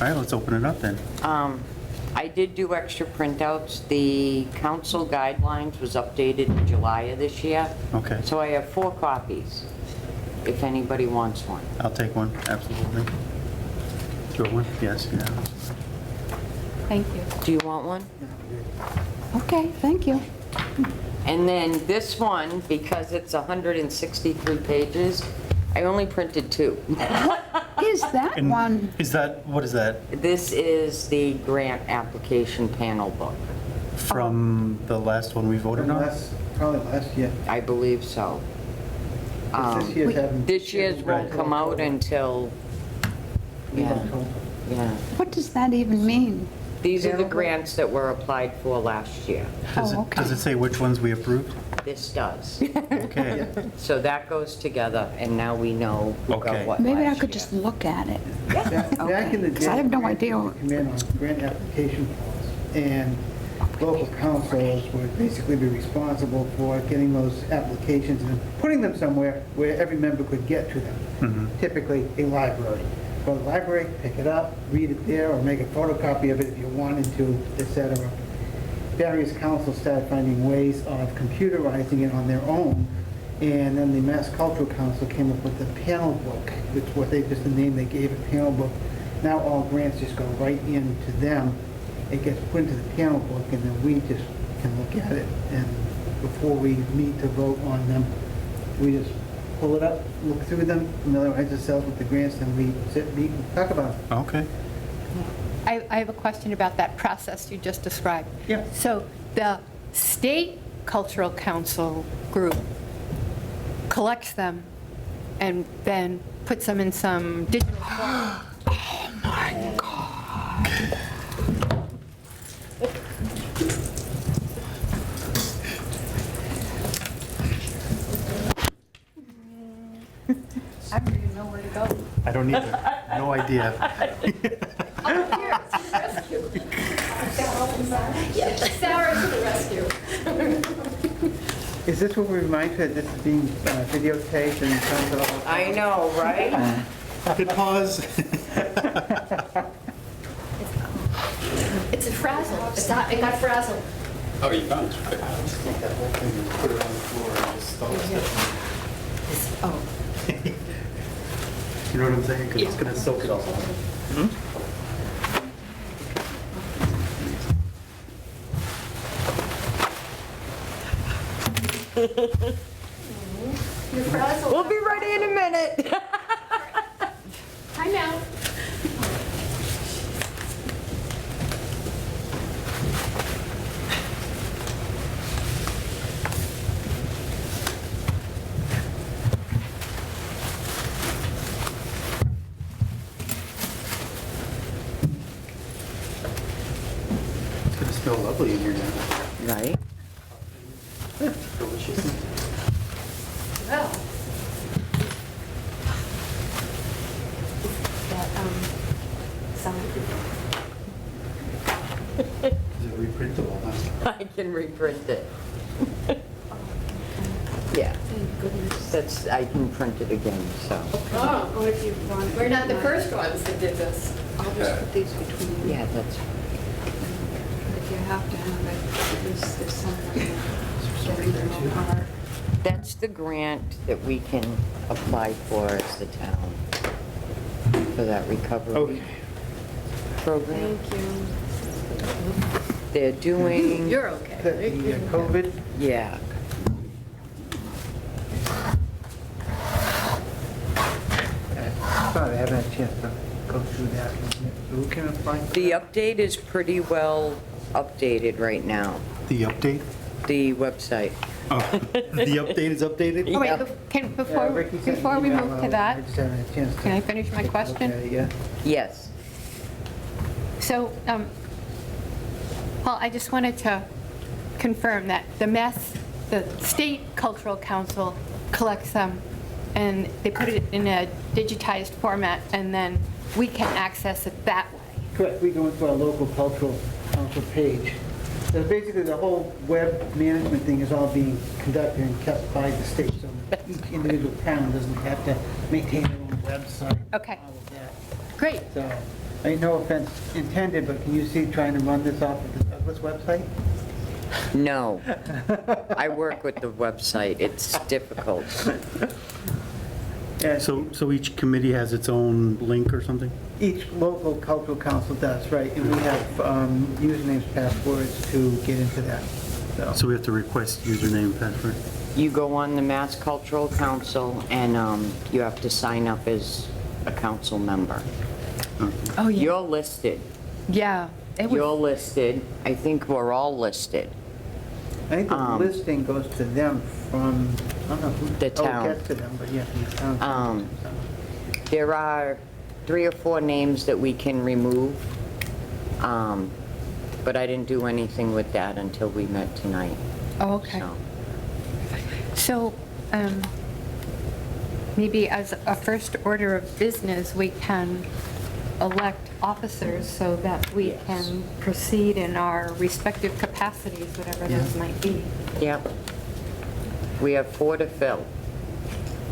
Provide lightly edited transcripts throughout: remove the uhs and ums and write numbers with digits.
right, let's open it up then. I did do extra printouts. The council guidelines was updated in July of this year. Okay. So I have 4 copies, if anybody wants one. I'll take one, absolutely. Do you want one? Yes, yeah. Thank you. Do you want one? Okay, thank you. And then this one, because it's 163 pages, I only printed 2. Is that And one, Is that, what is that, This is the grant application panel book. from the last one we voted on? Probably last year. I believe so. This year's haven't- This year's won't come out until, yeah, yeah. what does that even mean? These are the grants that were applied for last year. Does Oh, it, does okay. it say which ones we approved? This does. Okay. So that goes together, and now we know who got Okay. what Maybe I last could year. just look at it. Back in the day. 'Cause I have no grants idea. used to Come in on grant application forms, and local councils would basically be responsible for getting those applications and putting them somewhere where every member could get to them. Typically, a library. Go to the library, pick it up, read it there, or make a photocopy of it if you wanted to, etc. Various councils started finding ways of computerizing it on their own, and then the Mass Cultural Council came up with the panel book. It's what they, just the name they gave it, panel book. Now all grants just go right into them. It gets put into the panel book, and then we just can look at it, and before we meet to vote on them, we just pull it up, look through them, familiarize ourselves with the grants, then we sit, meet, and talk about it. Okay. I have a question about that process you just described. Yeah. So the State Cultural Council group collects them and then puts them in some digital form. I don't even know where to go. I don't either. No idea. Sarah to the rescue. Is this what we remind you that this is being videotaped and comes all? I know, right? Hit pause. It's a frazzle. It got frazzled. Oh, you found it. Put it on the floor and just stop Oh. You know what I'm saying? Because it's going to soak it all. You're frazzled. We'll be ready in a minute. Hi now. It's going to smell lovely in here now. Right? Delicious. Well. That, Is it reprintable? Huh? I can reprint it. Yeah, Thank goodness. that's, I can print it again, so. Oh, if you want. We're not the first ones that did this. I'll just put these between you. Yeah, that's, If you have to have it, at least there's something getting them apart. that's the grant that we can apply for as the town, for that recovery Okay. program. Thank you. They're doing, You're okay. The COVID, yeah, sorry, I haven't had a chance to go through that. Who can apply for the that? update is pretty well updated right now, The update? the website. Oh, the update is updated? Oh, wait, Yeah. before Ricky sent before an we email move out. to I that, just haven't had a chance to can I finish my take a look question? at it yet. Yes. So, Paul, I just wanted to confirm that the State Cultural Council collects them, and they put it in a digitized format, and then we can access it that way. Correct, we go into our local cultural council page. So basically, the whole web management thing is all being conducted and kept by the state, so each individual town doesn't have to maintain their own website. Okay. All of that. Great. So No offense intended, but can you see trying to run this off of the Douglas website? No. I work with the website. It's difficult. Yeah, So each committee has its own link or something? each local cultural council does, right, and we have usernames, passwords to get into that, So we have to request username and password? You go on the Mass Cultural Council, and you have to sign up as a council member. Oh, yeah. You're listed. Yeah. It You're was, listed. I think we're all listed. I think the listing goes to them from, I don't know who. The town. Oh, it gets to them, but yeah, from the town. There are 3 or 4 names that we can remove, but I didn't do anything with that until we met tonight. oh, okay. So, So, maybe as a first order of business, we can elect officers so that we Yes. can proceed in our respective capacities, whatever those might be. yep. We have 4 to fill.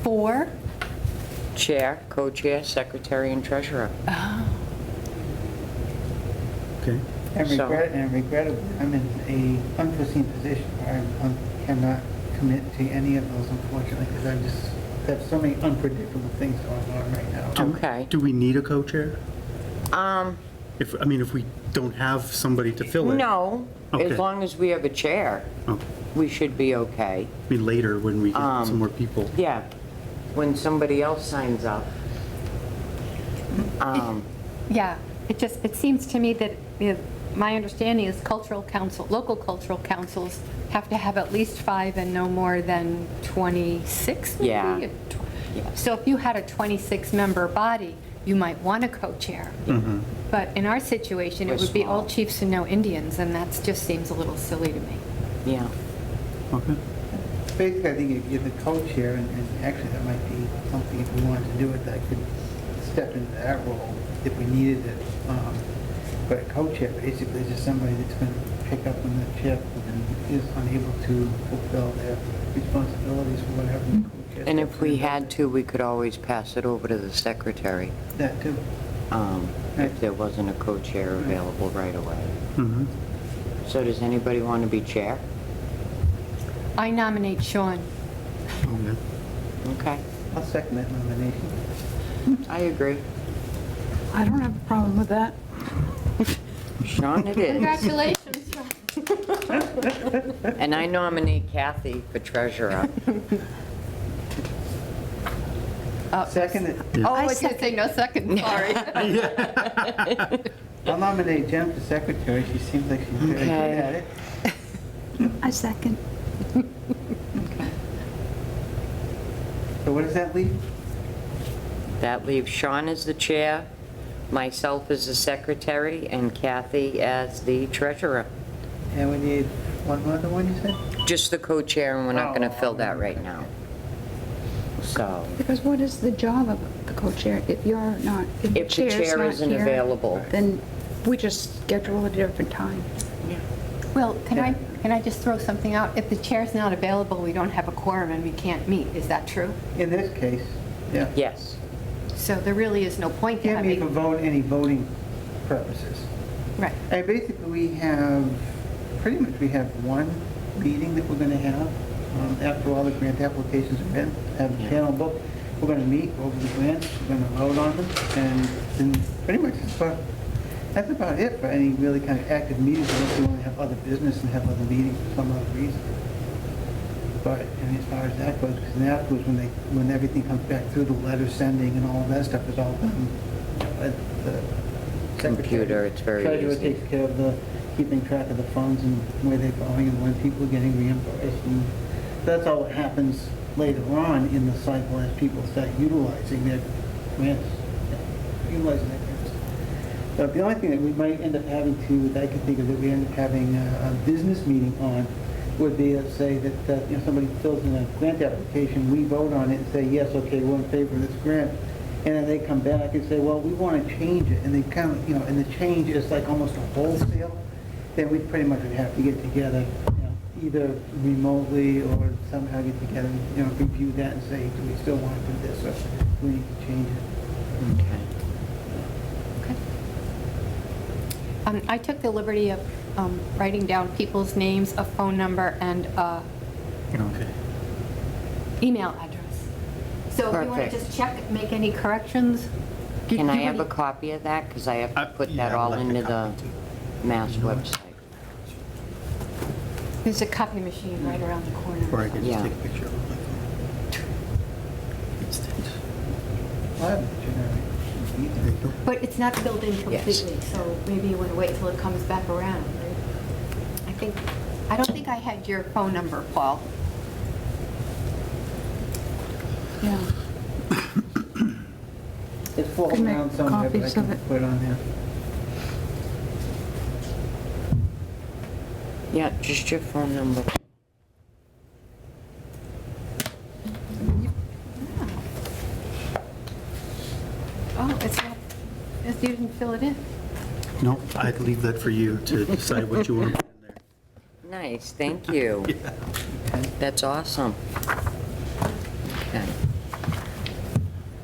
4? Chair, co-chair, secretary, and treasurer. Oh, Okay. And So- regrettably, I'm in a unforeseen position where I cannot commit to any of those, unfortunately, because I just have so many unpredictable things going on right now. Okay. Do we need a co-chair? Um, If we don't have somebody to fill it? no, Okay. as long as we have a chair, Oh, we should be okay. be later when we get Um, some more people. Yeah, when somebody else signs up. yeah. It seems to me that, my understanding is cultural council, local cultural councils have to have at least 5 and no more than 26, maybe? Yeah. Or Yeah. So if you had a 26-member body, you might want a co-chair. But in our situation, it We're would be small. all chiefs and no Indians, and that just seems a little silly to me. Yeah, Okay. Basically, I think if you're the co-chair, and actually that might be something if we wanted to do it, that I could step into that role if we needed it. But a co-chair basically is just somebody that's going to pick up when the chair and is unable to fulfill their responsibilities for whatever the co-chair. and if steps we in and had does to, we could always pass it over to the secretary, That too. if there wasn't a co-chair available right away. Mhm. So does anybody want to be chair? I nominate Sean. Okay. Okay, I'll second that nomination. I agree. I don't have a problem with that. Sean it is. Congratulations, Sean. And I nominate Kathy for treasurer. Second it. Oh, I was going to say no second, sorry. I'll nominate Jen for secretary. She seems like she's very good Okay. at it. I second. So what does that leave? That leaves Sean as the chair, myself as the secretary, and Kathy as the treasurer. And we need one other one, you said? Just the co-chair, and we're not going to Oh, fill that okay. right now. So, Because what is the job of the co-chair if you're not, if the if the chair's chair not isn't here, available. then we just schedule a different time. Well, can I just throw something out? If the chair's not available, we don't have a quorum and we can't meet, is that true? In this case, yeah. Yes. So there really is no point to Can't meet for having... any voting purposes. Right. And basically, we have one meeting that we're going to have after all the grant applications have been, have the panel book. We're going to meet over the grants, we're going to vote on them, and then pretty much that's about it for any really kind of active meetings, unless we want to have other business and have other meetings for some other reason. But, and as far as that goes, because then afterwards, when everything comes back through, the letter sending and all of that stuff is all done at the secretary. Computer, it's very Treasurer easy. takes care of the, keeping track of the funds and where they're going and when people are getting reimbursed. And that's all that happens later on in the cycle as people start utilizing their grants, utilizing their grants. But the only thing that we might end up having to, that I can think of, that we end up having a business meeting on would be, let's say that, somebody fills in a grant application, we vote on it and say, yes, okay, we're in favor of this grant. And then they come back and say, well, we want to change it. And they kind of, and the change is like almost a wholesale. Then we pretty much would have to get together, either remotely or somehow get together, review that and say, do we still want to do this or do we need to change it? Okay. Okay. I took the liberty of writing down people's names, a phone number, and Okay. email address. So if you want to Perfect. just check, make any corrections. Can I have a copy of that? Because I have to put Yeah, that I'd all like a into the copy, too. Mass website. There's a copy machine right around the corner. Or I can Yeah. just take a picture of my phone. Instant. I have a generic. There you go. But it's not filled in completely, so maybe you want to wait till it comes back around, right? I don't think I had your phone number, Paul. Yeah. It's floating make around somewhere, but I copies of can it. put it on there. Yeah, just your phone number. Oh, it's not, you didn't fill it in. No, I'd leave that for you to decide what you want to put in there. Nice, thank you. That's awesome. Okay.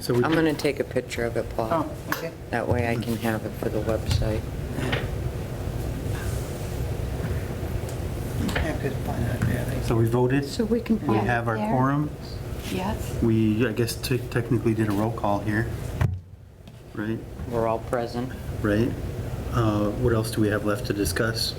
So we I'm going to take a picture of it, Paul. Oh, okay. That way I can have it for the website. Yeah, just find out there. So we voted, So we can we find it have our there. quorum, Yes. we, I guess technically did a roll call here, right? We're all present. Right? What else do we have left to discuss?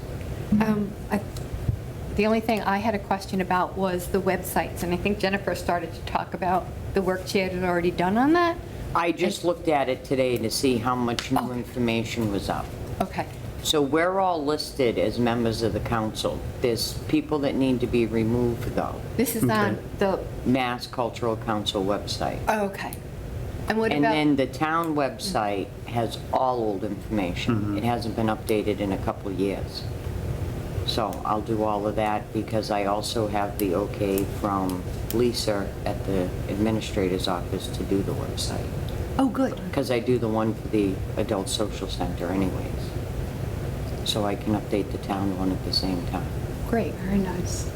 The only thing I had a question about was the websites, and I think Jennifer started to talk about the work she had already done on that. I just looked at it today to see how much new information was up. Okay. So we're all listed as members of the council. There's people that need to be removed, though. This is on Okay. the, Mass Cultural Council website. oh, okay. And what And then about, the town website has all old information. It hasn't been updated in a couple of years. So I'll do all of that because I also have the okay from Lisa at the administrator's office to do the website. oh, good. Because I do the one for the Adult Social Center anyways. So I can update the town one at the same time. Great. Very nice.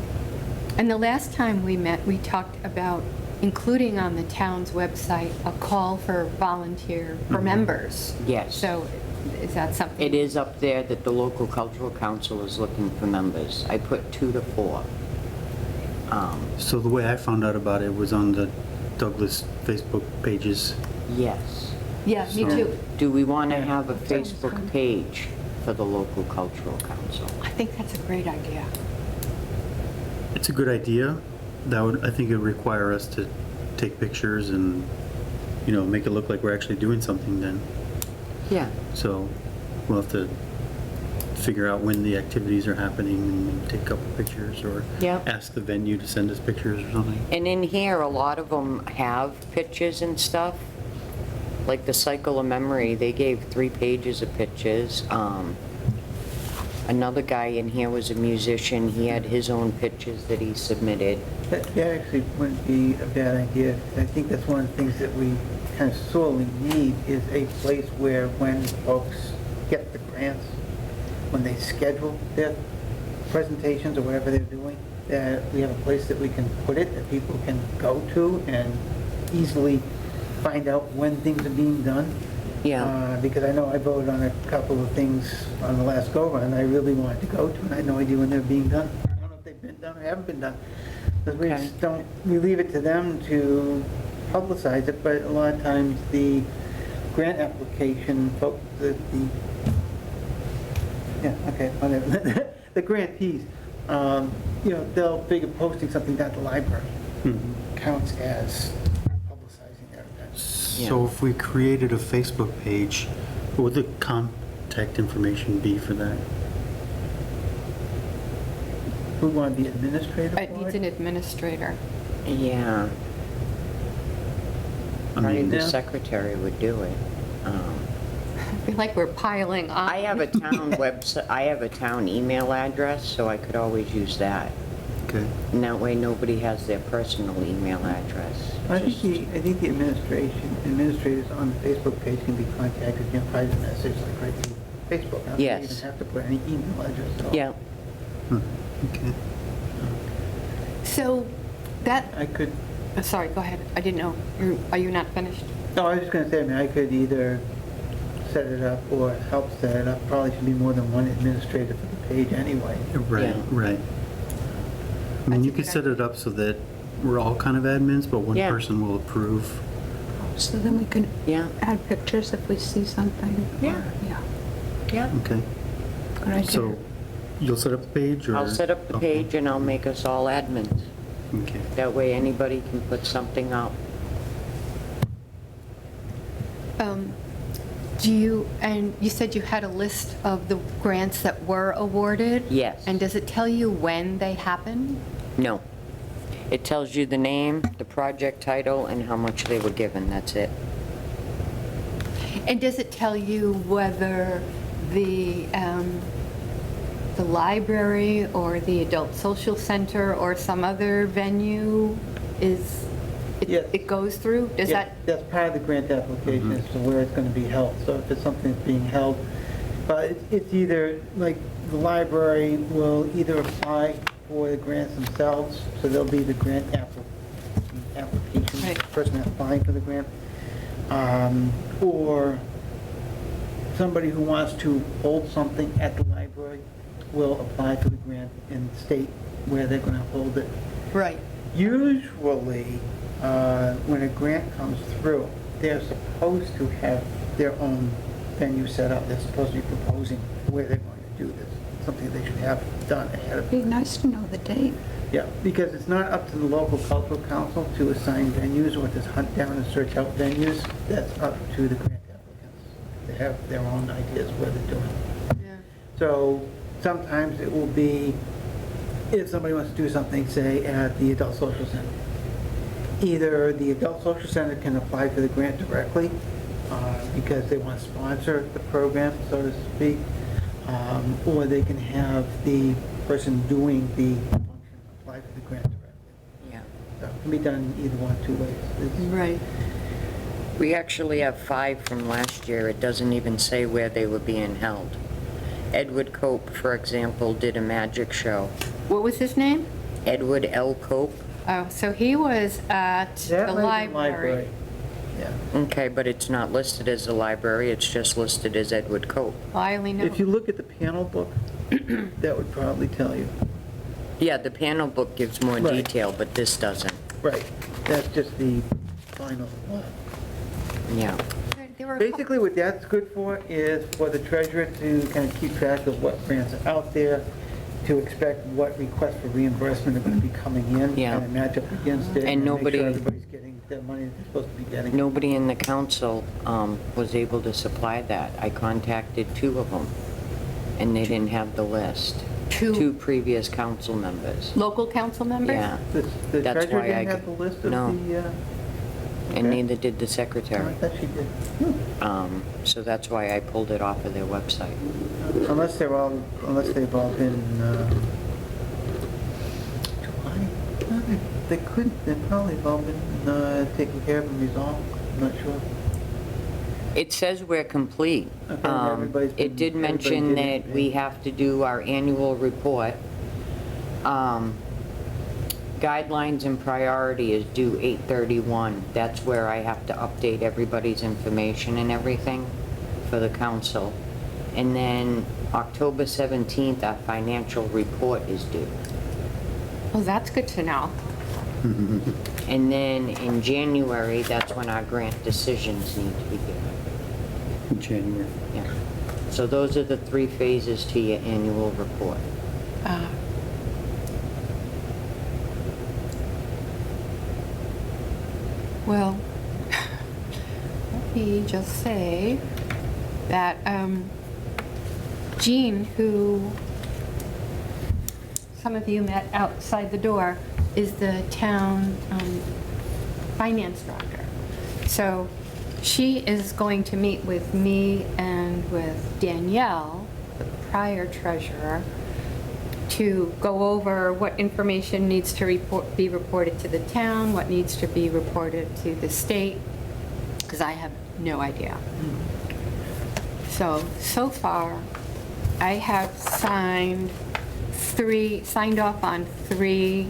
And the last time we met, we talked about including on the town's website a call for volunteer, for members. Yes. So is that something? It is up there that the local cultural council is looking for members. I put 2 to 4. So the way I found out about it was on the Douglas Facebook pages. Yes. Yeah, me So- too. Do we want to have a Sounds Facebook good. page for the local cultural council? I think that's a great idea. It's a good idea. That would, I think it would require us to take pictures and, make it look like we're actually doing something then. Yeah. So we'll have to figure out when the activities are happening and take a couple pictures or Yep. ask the venue to send us pictures or something. And in here, a lot of them have pictures and stuff. Like the Cycle of Memory, they gave 3 pages of pictures. Another guy in here was a musician. He had his own pictures that he submitted. That actually wouldn't be a bad idea. I think that's one of the things that we kind of sorely need is a place where when folks get the grants, when they schedule their presentations or whatever they're doing, that we have a place that we can put it, that people can go to and easily find out when things are being done. Yeah. Because I know I voted on a couple of things on the last go-around I really wanted to go to, and I had no idea when they're being done. I don't know if they've been done or haven't been done. Because we Okay. just don't, we leave it to them to publicize it, but a lot of times the grant application, yeah, okay, whatever. The grantees, they'll figure posting something down at the library counts as publicizing their event. So if we created a Facebook page, what would the contact information be for that? Who want the administrator It for needs it? an administrator. Yeah. I Probably mean, the Yeah. secretary would do it. I feel like we're piling on. I have a town website, I have a town email address, so I could always use that. okay. And that way, nobody has their personal email address. I think Just- the administrators on the Facebook page can be contacted, private message, like right through Facebook. I don't Yes. even have to put any email address at all. Yeah. Okay. So that, I could, sorry, go ahead. I didn't know. Are you not finished? no, I was just gonna say, I could either set it up or help set it up, probably should be more than one administrator for the page anyway. Right, Yeah. right. I mean, you could set it up so that we're all kind of admins, but one Yeah. person will approve. So then we can Yeah. add pictures if we see something. Yeah. Yeah, Yeah. Okay. good idea. So you'll set up the page or? I'll set up the Okay. page and I'll make us all admins. Okay. That way anybody can put something up. And you said you had a list of the grants that were awarded? Yes. And does it tell you when they happened? No. It tells you the name, the project title, and how much they were given, that's it. And does it tell you whether the library or the adult social center or some other venue is, Yes. it goes through? Does Yeah, that, that's part of the grant application as to where it's going to be held. So if it's something that's being held, but it's either, like, the library will either apply for the grants themselves, so they'll be the grant application, Right. person applying for the grant, or somebody who wants to hold something at the library will apply for the grant and state where they're going to hold it. right, Usually, when a grant comes through, they're supposed to have their own venue set up. They're supposed to be proposing where they're going to do this, something they should have done ahead of. Be nice to know the date. Yeah, because it's not up to the local cultural council to assign venues or to hunt down and search out venues. That's up to the grant applicants. They have their own ideas where they're doing it. yeah, So sometimes it will be, if somebody wants to do something, say, at the Adult Social Center, either the Adult Social Center can apply for the grant directly because they want to sponsor the program, so to speak, or they can have the person doing the function apply for the grant directly. Yeah. So it can be done either one, two ways. It's- right. We actually have 5 from last year. It doesn't even say where they were being held. Edward Cope, for example, did a magic show. What was his name? Edward L. Cope. Oh, so he was at That the might be library. Yeah. Okay, but it's not listed as the library, it's just listed as Edward Cope. Well, I only know, If you look at the panel book, that would probably tell you. Yeah, the panel book gives more Right. detail, but this doesn't. Right, that's just the final one. Yeah. there were, Basically, what that's good for is for the treasurer to kind of keep track of what grants are out there, to expect what requests for reimbursement are going to be coming in, Yeah. kind of match up against it, And make nobody- sure everybody's getting the money they're supposed to be getting. Nobody in the council was able to supply that. I contacted 2 of them, and they didn't have the list. Two? 2 previous council members. local council members? Yeah, The That's treasurer why didn't I have the g- list of no. the... and okay. neither did the Oh, secretary. I thought she did. So that's why I pulled it off of their website. Unless they've all been, July? They couldn't, they probably have all been taken care of and resolved, I'm not sure. It says we're complete. Okay, everybody's It did been- mention everybody did it, that we yeah. have to do our annual report. Guidelines and priority is due 8/31. That's where I have to update everybody's information and everything for the council. And then October 17th, our financial report is due. Oh, that's good to know. And then in January, that's when our grant decisions need to be given. In January. Yeah. So those are the 3 phases to your annual report. Well, let me just say that Jean, who some of you met outside the door, is the town finance director. So she is going to meet with me and with Danielle, the prior treasurer, to go over what information needs to be reported to the town, what needs to be reported to the state, because I have no idea. So far, I have signed off on 3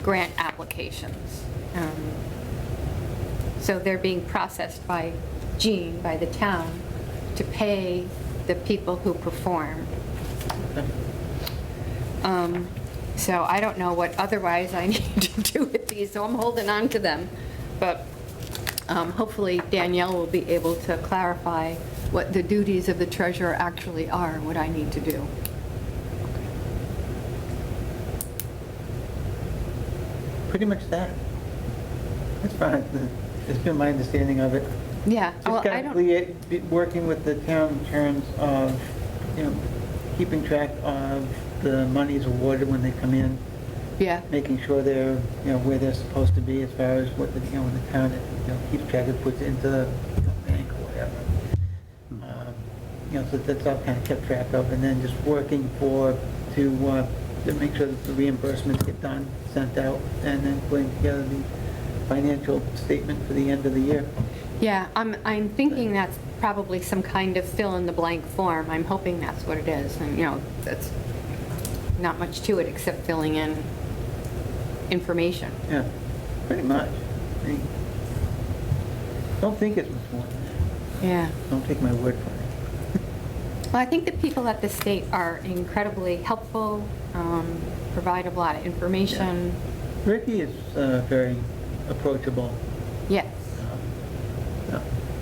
grant applications. So they're being processed by Jean, by the town, to pay the people who perform. So I don't know what otherwise I need to do with these, so I'm holding on to them. But hopefully Danielle will be able to clarify what the duties of the treasurer actually are, and what I need to do. Pretty much that. That's fine. It's been my understanding of it. Yeah, Just well, I kind don't, of working with the town in terms of, you know, keeping track of the monies awarded when they come in, yeah, making sure they're, you know, where they're supposed to be as far as what the, you know, when the town, you know, keeps track of, puts it into the bank or whatever. You know, so that's all kind of kept track of, and then just working to make sure that the reimbursements get done, sent out, and then putting together the financial statement for the end of the year. yeah, I'm thinking that's probably some kind of fill-in-the-blank form. I'm hoping that's what it is, and, you know, that's not much to it except filling in information. Yeah, pretty much. I mean, don't think it's much more than that. Yeah. Don't take my word for it. Well, I think the people at the state are incredibly helpful, provide a lot of information. Ricky is very approachable. Yes, Yeah.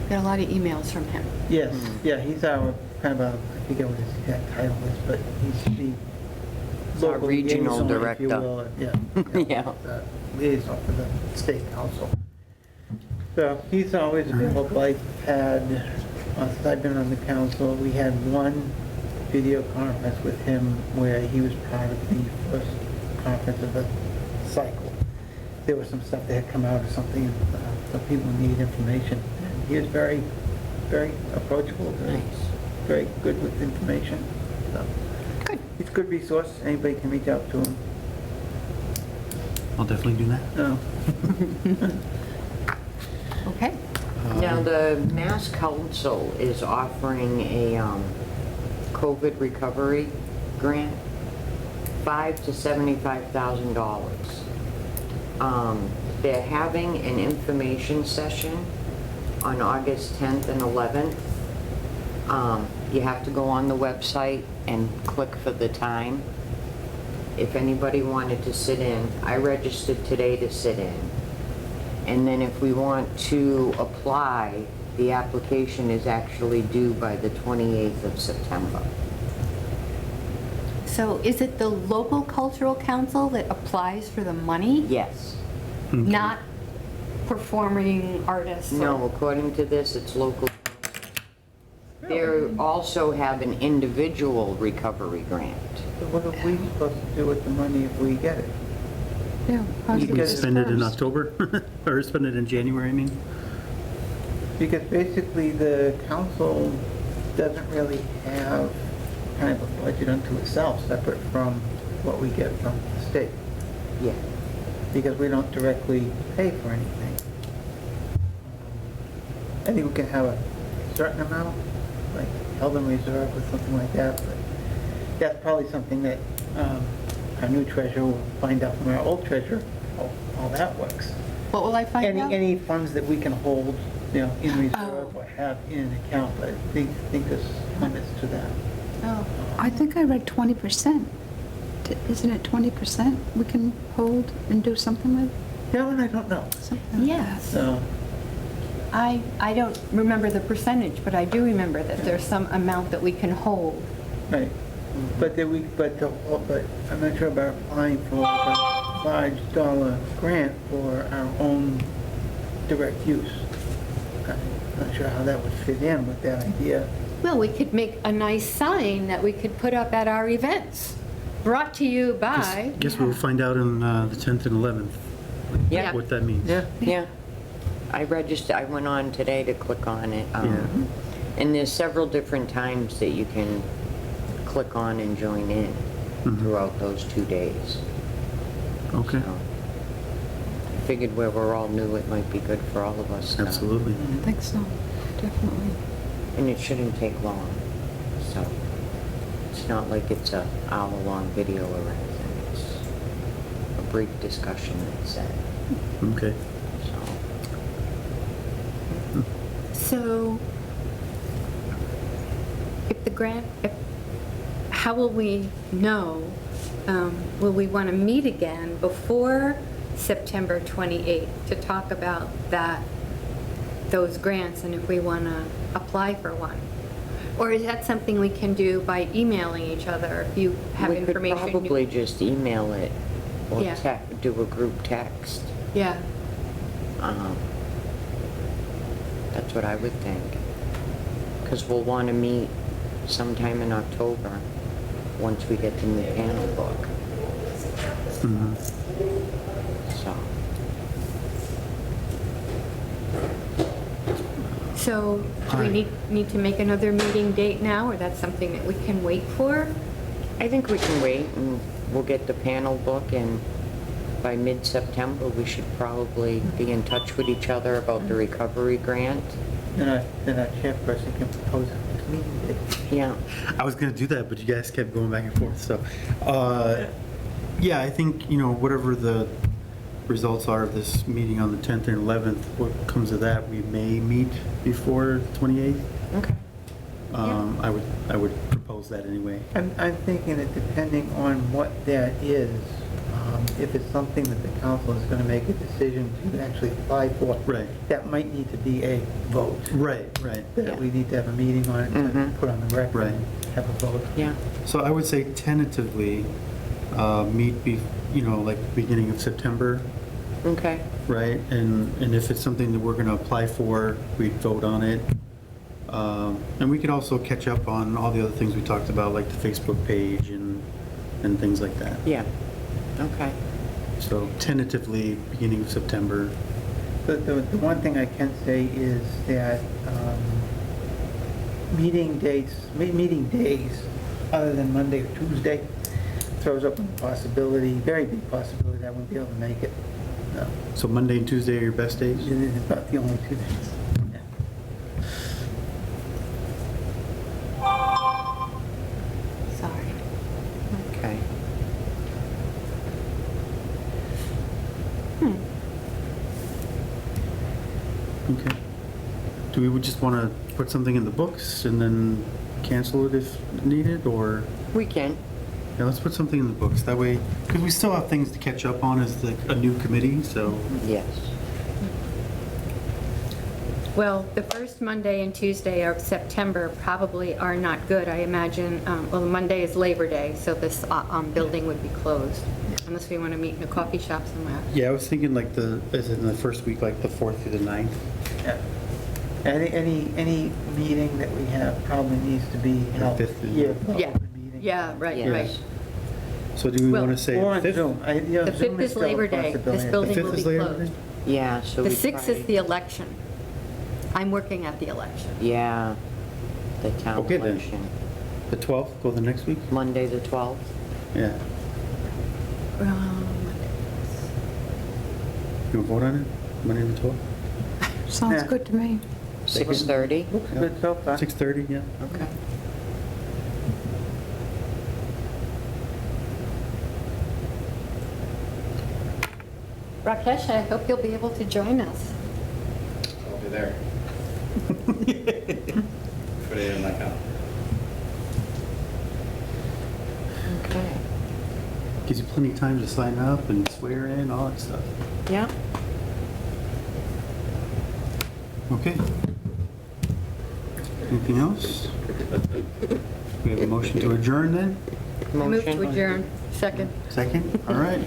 got a lot of emails from him. Yes, yeah, he's our, kind of a, I forget what his exact title is, but he's the He's our local regional liaison, if you director. will. Yeah. Yeah. Liaison for the state council. So he's always available. I've had, since I've been on the council, we had one video conference with him where he was part of the first conference of the cycle. There was some stuff that had come out or something, and some people need information. And he was very, very approachable, Nice. very good with information. So Good. he's a good resource. Anybody can reach out to him. I'll definitely do that. No. Okay. Now, the Mass Council is offering a COVID recovery grant, $5,000 to $75,000. They're having an information session on August 10th and 11th. You have to go on the website and click for the time. If anybody wanted to sit in, I registered today to sit in. And then if we want to apply, the application is actually due by the 28th of September. So is it the local cultural council that applies for the money? Yes. Not performing artists? or- No, according to this, it's local. They also have an individual recovery grant. So what are we supposed to do with the money if we get it? Yeah, how's You it can Because- spend it in dispersed? October, or spend it in January, I mean. Because basically the council doesn't really have kind of a budget unto itself, separate from what we get from the state. Yeah. Because we don't directly pay for anything. I think we can have a certain amount, like held in reserve or something like that, but that's probably something that our new treasurer will find out from our old treasurer, how all that works. What will I find out? Any funds that we can hold, you know, in reserve or have in an account, but I think there's limits to that. Oh, I think I read 20%. Isn't it 20% we can hold and do something with? That one I don't know. Something like yes. So, I don't remember the percentage, but I do remember that there's some amount that we can hold. right. But I'm not sure about applying for like a large dollar grant for our own direct use. I'm not sure how that would fit in with that idea. Well, we could make a nice sign that we could put up at our events. Brought to you by, Guess we'll find out on the 10th and 11th Yeah. what that means. Yeah. I registered, I went on today to click on it. Yeah. And there's several different times that you can click on and join in throughout those 2 days. Okay, So, I figured where we're all new, it might be good for all of us. absolutely. I think so, definitely. And it shouldn't take long, so it's not like it's a hour-long video or anything. It's a brief discussion, that's it. Okay. So, So if the grant, how will we know? Will we want to meet again before September 28th to talk about those grants and if we want to apply for one? Or is that something we can do by emailing each other if you have information? We could probably just email it or Yeah. do a group text. Yeah, That's what I would think. Because we'll want to meet sometime in October, once we get the new panel book. So, so do we need to make another meeting date now, or that's something that we can wait for? I think we can wait and we'll get the panel book, and by mid-September, we should probably be in touch with each other about the recovery grant. Then our chairperson can propose a next meeting date. Yeah, I was gonna do that, but you guys kept going back and forth, so, yeah, I think, whatever the results are of this meeting on the 10th and 11th, what comes of that, we may meet before the 28th. okay. I would propose that anyway. I'm thinking that depending on what that is, if it's something that the council is going to make a decision to actually apply for. Right. That might need to be a vote. Right. That we need to have a meeting on it, to Mhm. put on the record, Right. and have a vote. Yeah, So I would say tentatively, meet like beginning of September, okay. right? And if it's something that we're gonna apply for, we'd vote on it. And we could also catch up on all the other things we talked about, like the Facebook page and things like that. Yeah, okay. So tentatively, beginning of September. The one thing I can say is that meeting days, other than Monday or Tuesday, throws up a possibility, very big possibility that I won't be able to make it. No, So Monday and Tuesday are your best days? it's about the only 2 days. Sorry. Okay. Okay. Do we just want to put something in the books and then cancel it if needed, or? We can. Yeah, let's put something in the books, that way, because we still have things to catch up on as a new committee, so. Yes. Well, the first Monday and Tuesday of September probably are not good. I imagine, well, Monday is Labor Day, so this building would be closed, unless we want to meet in a coffee shop somewhere. Yeah, I was thinking like as in the first week, like the 4th through the 9th. Yeah. Any meeting that we have probably needs to be held fifth is- here. Yeah, open meeting. yeah, right, Yes. right. So do we Well, want to say Or on 5th? Zoom. The 5th is Labor Day. This The building 5th will be is Labor closed. Day? Yeah, so The we 6th is try- the election. I'm working at the election. Yeah, the town Okay, then. election. The 12th, go the next week? Monday, the 12th. Yeah. You want to vote on it? Monday the 12th? Sounds Yeah. good to me. 6:30? Looks good so far. 6:30, yeah. Okay. Rakesh, I hope you'll be able to join us. I'll be there. Put it in my calendar. Okay. Gives you plenty of time to sign up and swear in, all that stuff. Yeah. Okay. Anything else? We have a motion to adjourn then? Move to Motion. adjourn. Second. Second? All right.